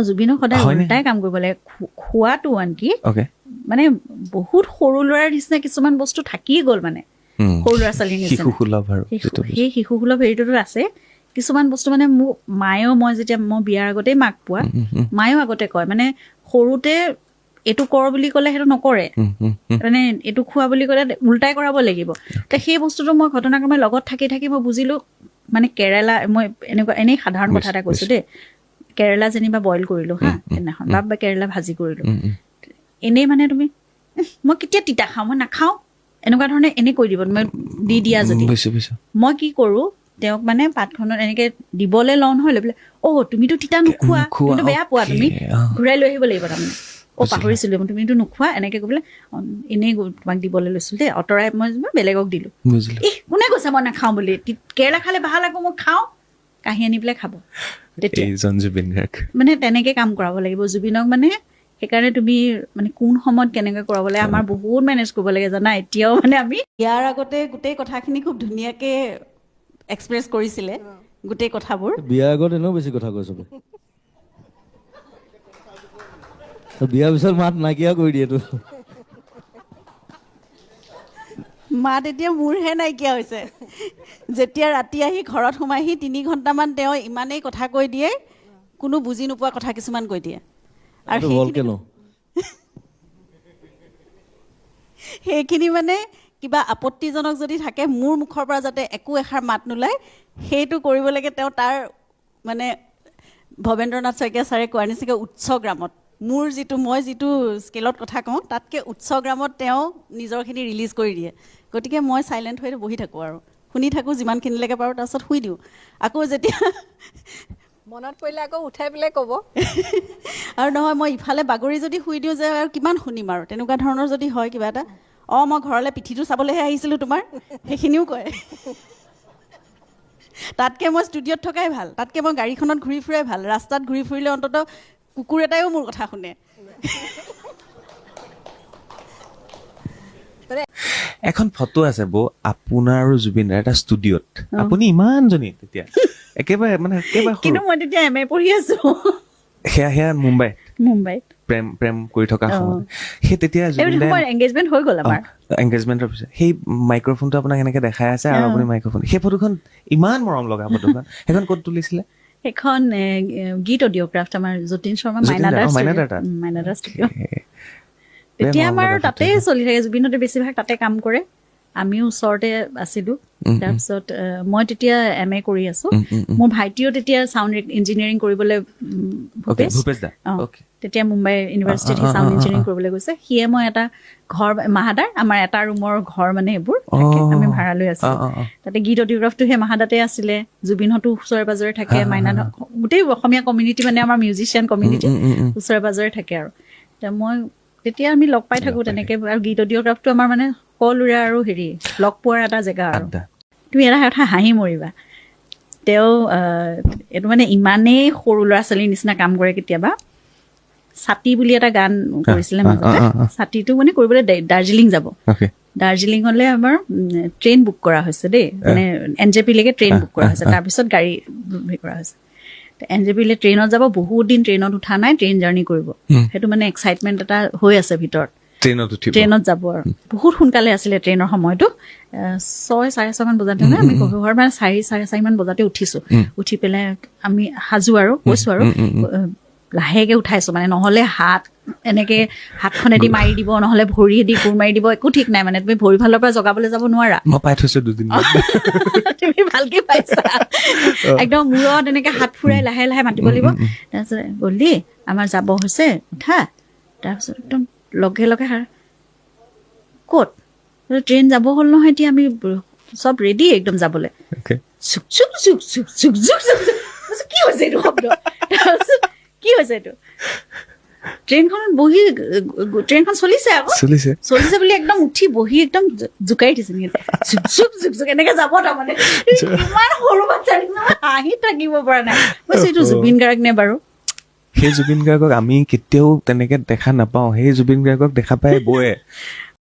জুবিনক সদায় উল্টাই কাম কৰিব লাগে খোৱাটো আনকি মানে বহুত সৰু ল'ৰাৰ নিচিনা কিছুমান বস্তু থাকিয়ে গ'ল মানে সৰু ল'ৰা ছোৱালীৰ নিচিনা সেই শিশু সুলভ হেৰিটোতো আছে কিছুমান বস্তু মানে মোক মায়েও মই যেতিয়া মই বিয়াৰ আগতেই মাক পোৱা মায়েও আগতে কয় মানে সৰুতে এইটো কৰ বুলি ক'লে সেইটো নকৰে মানে এইটো খোৱা বুলি ক'লে উল্টাই কৰাব লাগিব সেই বস্তুটো মই ঘটনাক্ৰমে লগত থাকি থাকি মই বুজিলোঁ মানে কেৰেলা মই এনেই সাধাৰণ কথা এটা কৈছোঁ দেই কেৰেলা যেনিবা বইল কৰিলোঁ হা সেইদিনাখন বা কেৰেলা ভাজি কৰিলোঁ এনেই মানে তুমি মই কেতিয়া তিতা খাওঁ মই নাখাওঁ এনেকুৱা ধৰণে এনেই কৈ দিব মই দি দিয়া যদি মই কি কৰোঁ তেওঁক মানে পাতখনত এনেকৈ দিবলৈ লওঁ নহয় লৈ পেলাই তুমিতো তিতা নোখোৱা তুমিতো বেয়া পোৱা তুমি ঘূৰাই লৈ আহিব লাগিব তাৰমানে পাহৰিছিলোঁ তুমিতো নোখোৱা এনেকৈ কৈ পেলাই এনেই তোমাক দিবলৈ লৈছিলোঁ দেই আঁতৰাই মই বেলেগক দিলোঁ কোনে কৈছে মই নাখাওঁ বুলি কেৰেলা খালে ভাল আকৌ মই খাওঁ কাঢ়ি আনি পেলাই খাব মানে তেনেকৈ কাম কৰাব লাগিব জুবিনক মানে সেইকাৰণে তুমি মানে কোন সময়ত কেনেকৈ কৰাব লাগে আমাৰ বহুত মেনেজ কৰিব লাগে জানা এতিয়াও মানে আমি ইয়াৰ আগতে গোটেই কথাখিনি খুব ধুনীয়াকৈ এক্সপ্ৰেছ কৰিছিলে গোটেই কথাবোৰ বিয়াৰ আগত এনেও বেছি কথা কৈ চবে বিয়াৰ পিছত মাত নাইকিয়া কৰি দিয়েতো মাত এতিয়া মোৰহে নাইকিয়া হৈছে যেতিয়া ৰাতি আহি ঘৰত সোমাইহি 3 ঘণ্টামান তেওঁ ইমানেই কথা কৈ দিয়ে কোনো বুজি নোপোৱা কথা কিছুমান কৈ দিয়ে আৰু সেইখিনি মানে কিবা আপত্তিজনক যদি থাকে মোৰ মুখৰ পৰা যাতে একো এষাৰ মাত নোলায় সেইটো কৰিব লাগে তেওঁ তাৰ মানে ভৱেন্দ্ৰনাথ শইকীয়া ছাৰে কোৱাৰ নিচিনাকৈ উচ্চগ্ৰামত মই যিটো স্কেলত কথা কওঁ তাতকৈ উচ্চগ্ৰামত তেওঁ নিজৰখিনি ৰিলিজ কৰি দিয়ে গতিকে মই চাইলেণ্ট হৈ বহি থাকোঁ আৰু শুনি থাকোঁ যিমানখিনিলৈকে পাৰোঁ তাৰপিছত শুই দিওঁ আকৌ যেতিয়া মনত পৰিলে আকৌ উঠাই পেলাই ক'ব আৰু নহয় মই ইফালে বাগৰি যদি শুই দিওঁ যে আৰু কিমান শুনিম আৰু তেনেকুৱা ধৰণৰ যদি হয় কিবা এটা মই ঘৰলৈ পিঠিটো চাবলৈহে আহিছিলোঁ তোমাৰ সেইখিনিও কয় তাতকৈ মই ষ্টুডিঅ'ত থকাই ভাল তাতকৈ মই গাড়ীখনত ঘূৰি ফুৰাই ভাল ৰাস্তাত ঘূৰি ফুৰিলে অন্ততঃ কুকুৰ এটাইও মোৰ কথা শুনে এখন ফটো আছে বৌ আপোনাৰ আৰু জুবিনৰ এটা ষ্টুডিঅ'ত আপুনি ইমানজনী তেতিয়া একেবাৰে মানে কিন্তু মই তেতিয়া এম এ পঢ়ি আছো সেয়া মুম্বাইত প্ৰেম কৰি থকা সময় সেই তেতিয়া এংগেজমেণ্ট হৈ গ'ল আমাৰ এংগেজমেণ্টৰ পিছত সেই মাইক্ৰফোনটো আপোনাক এনেকে দেখাই আছে আৰু আপুনি মাইক্ৰফোন সেই ফটোখন ইমান মৰম লগা ফটোখন সেইখন ক'ত তুলিছিলে সেইখন গীত অডিঅ'গ্ৰাফ্ট আমাৰ যতীন শৰ্মা মাইনাদাৰ ষ্টুডিঅ' এতিয়া আমাৰ তাতেই চলি থাকে জুবিনহঁতে বেছিভাগ তাতে কাম কৰে আমিও ওচৰতে আছিলোঁ তাৰপিছত মই তেতিয়া এম এ কৰি আছোঁ মোৰ ভাইটিও তেতিয়া চাউণ্ড ইঞ্জিনিয়াৰিং কৰিবলৈ তেতিয়া মুম্বাই ইউনিভাৰ্চিটিত সি চাউণ্ড ইঞ্জিনিয়াৰিং কৰিবলৈ গৈছে সিয়ে মই এটা ঘৰ মাহাদাৰ আমাৰ এটা ৰুমৰ ঘৰ মানে এইবোৰ আমি ভাড়া লৈ আছিলোঁ তাতে গীত অডিঅ'গ্ৰাফটো সেই মাহাদাতে আছিলে জুবিনহঁতো ওচৰে পাজৰে থাকে মাইনাদ গোটেই অসমীয়া কমিউনিটি মানে আমাৰ মিউজিচিয়ান কমিউনিটি ওচৰে পাজৰে থাকে আৰু মই তেতিয়া আমি লগ পাই থাকোঁ তেনেকৈ আৰু গীত অডিঅ'গ্ৰাফটো আমাৰ মানে সকলোৰে আৰু লগ পোৱাৰ এটা জেগা আৰু তুমি এটা কথা হাঁহি মৰিবা তেওঁ এইটো মানে ইমানেই সৰু ল'ৰা ছোৱালীৰ নিচিনা কাম কৰে কেতিয়াবা ছাতি বুলি এটা গান কৰিছিলে মাজতে ছাতিটো মানে কৰিবলৈ দাৰ্জিলিং যাব দাৰ্জিলিঙলৈ আমাৰ ট্ৰেইন বুক কৰা হৈছে দেই মানে NJP-লৈকে ট্ৰেইন বুক কৰা হৈছে তাৰপিছত গাড়ী হেৰি কৰা হৈছে NJP-লৈ ট্ৰেইনত যাব বহুত দিন ট্ৰেইনত উঠা নাই ট্ৰেইন জাৰ্ণি কৰিব সেইটো মানে এক্সাইটমেণ্ট এটা হৈ আছে ভিতৰত ট্ৰেইনত যাব আৰু বহুত সোনকালে আছিলে ট্ৰেইনৰ সময়টো 6-6:30 মান বজাতে আমি ঘৰ মানে 4:30 মান বজাতে উঠিছোঁ উঠি পেলাই আমি সাজু আৰু কৈছোঁ আৰু লাহেকৈ উঠাইছোঁ মানে নহ'লে এনেকৈ হাতখনেদি মাৰি দিব নহ'লে ভৰিয়েদি কোৰ মাৰি দিব একো ঠিক নাই মানে তুমি ভৰি ফালৰ পৰা জগাবলৈ যাব নোৱাৰা মই পাই থৈছোঁ 2 দিন তুমি ভালকৈ পাইছা একদম মূৰত এনেকৈ হাত ফুৰাই লাহে লাহে মাতিব লাগিব তাৰপিছত গ'লি আমাৰ যাব হৈছে উঠা তাৰপিছত একদম লগে লগে ক'ত ট্ৰেইন যাব হ'ল নহয় এতিয়া আমি চব ৰেডি একদম যাবলৈ কি হৈছে এইটো শব্দ তাৰপিছত কি হৈছে এইটো ট্ৰেইনখনত বহি ট্ৰেইনখন চলিছে আকৌ চলিছে বুলি একদম উঠি বহি একদম জোকাৰি দিছে এনেকে যাব তাৰমানে ইমান সৰু বাচ্ছা হাঁহি থাকিব পৰা নাই কৈছো এইটো জুবিন গাৰ্গ নে বাৰু সেই জুবিন গাৰ্গক আমি কেতিয়াও তেনেকে দেখা নাপাওঁ সেই জুবিন গাৰ্গক দেখা পাই বৌয়ে